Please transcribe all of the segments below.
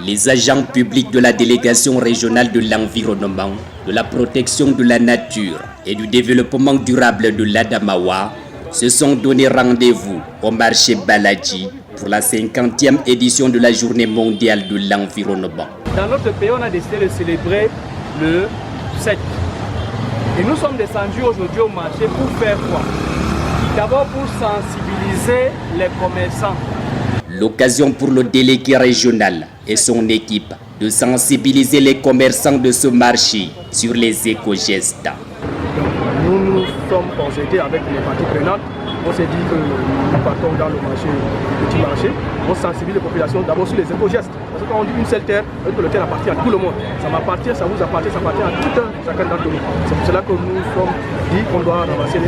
Les agents publics de la délégation régionale de l'environnement, de la protection de la nature et du développement durable de l'Adamawa se sont donné rendez-vous au marché Baladji pour la 50e édition de la Journée mondiale de l'environnement. Dans notre pays, on a décidé de célébrer le 7. Et nous sommes descendus aujourd'hui au marché pour faire quoi? D'abord pour sensibiliser les commerçants. L'occasion pour le délégué régional et son équipe de sensibiliser les commerçants de ce marché sur les éco-gestes. Nous nous sommes consultés avec les parties prenantes. On s'est dit que nous partons dans le marché, le petit marché. On sensibilise les populations d'abord sur les éco-gestes. Parce que quand on dit une seule terre, le terre appartient à tout le monde. Ça m'appartient, ça vous appartient, ça appartient à tout un chacun d'entre nous. C'est pour cela que nous nous sommes dit qu'on doit ramasser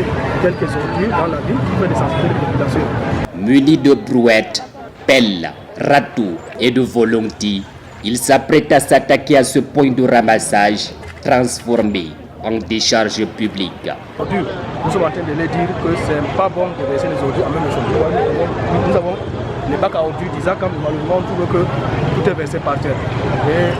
quelques ordures dans la ville pour faire sensibiliser les populations. Munis de brouettes, pelles, râteaux et de volonté, il s'apprête à s'attaquer à ce point de ramassage transformé en décharge publique. Nous sommes en train de leur dire que c'est pas bon de verser les ordures en même temps. Nous avons les bacs à ordures disant quand malheureusement on trouve que tout est versé par terre. Et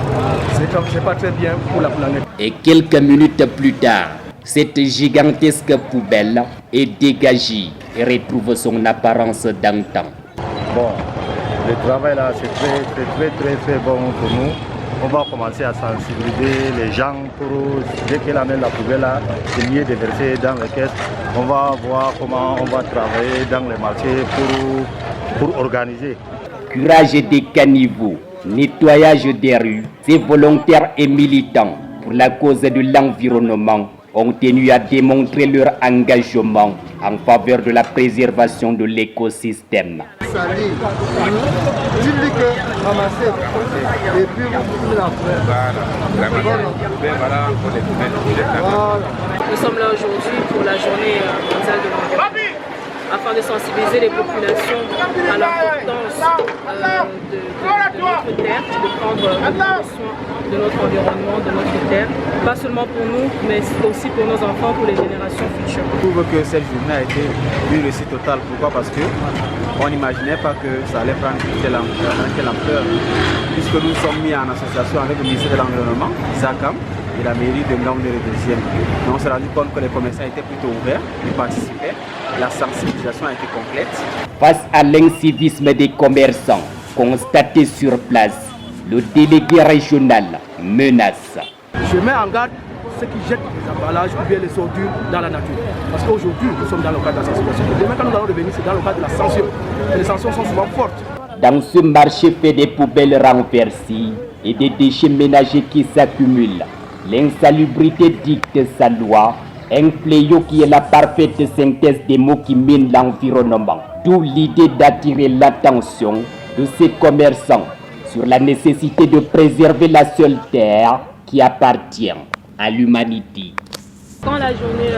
c'est pas très bien pour la planète. Et quelques minutes plus tard, cette gigantesque poubelle est dégagée et retrouve son apparence d'antan. Bon, le travail là c'est très bon pour nous. On va commencer à sensibiliser les gens pour, dès qu'elle amène la poubelle là, c'est mieux de verser dans les caisses. On va voir comment on va travailler dans les marchés pour organiser. Curage des caniveaux, nettoyage des rues, ces volontaires et militants pour la cause de l'environnement ont tenu à démontrer leur engagement en faveur de la préservation de l'écosystème. Nous sommes là aujourd'hui pour la journée mondiale de l'environnement afin de sensibiliser les populations à l'importance de notre terre, de prendre soin de notre environnement, de notre terre, pas seulement pour nous, mais aussi pour nos enfants, pour les générations futures. Je trouve que cette journée a été une réussite totale. Pourquoi? Parce qu'on n'imaginait pas que ça allait prendre telle ampleur, puisque nous sommes mis en association avec le ministère de l'Environnement, ZACAM, et la mairie de Ngaoundéré-Deuxième. On s'est rendu compte que les commerçants étaient plutôt ouverts, ils participaient, la sensibilisation a été complète. Face à l'incivisme des commerçants constaté sur place, le délégué régional menace. Je mets en garde ceux qui jettent les emballages ou bien les ordures dans la nature. Parce qu'aujourd'hui, nous sommes dans le cadre de la sensibilisation. Demain, quand nous allons revenir, c'est dans le cadre de la sanction. Et les sanctions sont souvent fortes. Dans ce marché fait des poubelles renversées et des déchets ménagers qui s'accumulent, l'insalubrité dicte sa loi, un fléau qui est la parfaite synthèse des mots qui minent l'environnement. D'où l'idée d'attirer l'attention de ces commerçants sur la nécessité de préserver la seule terre qui appartient à l'humanité. Quand la journée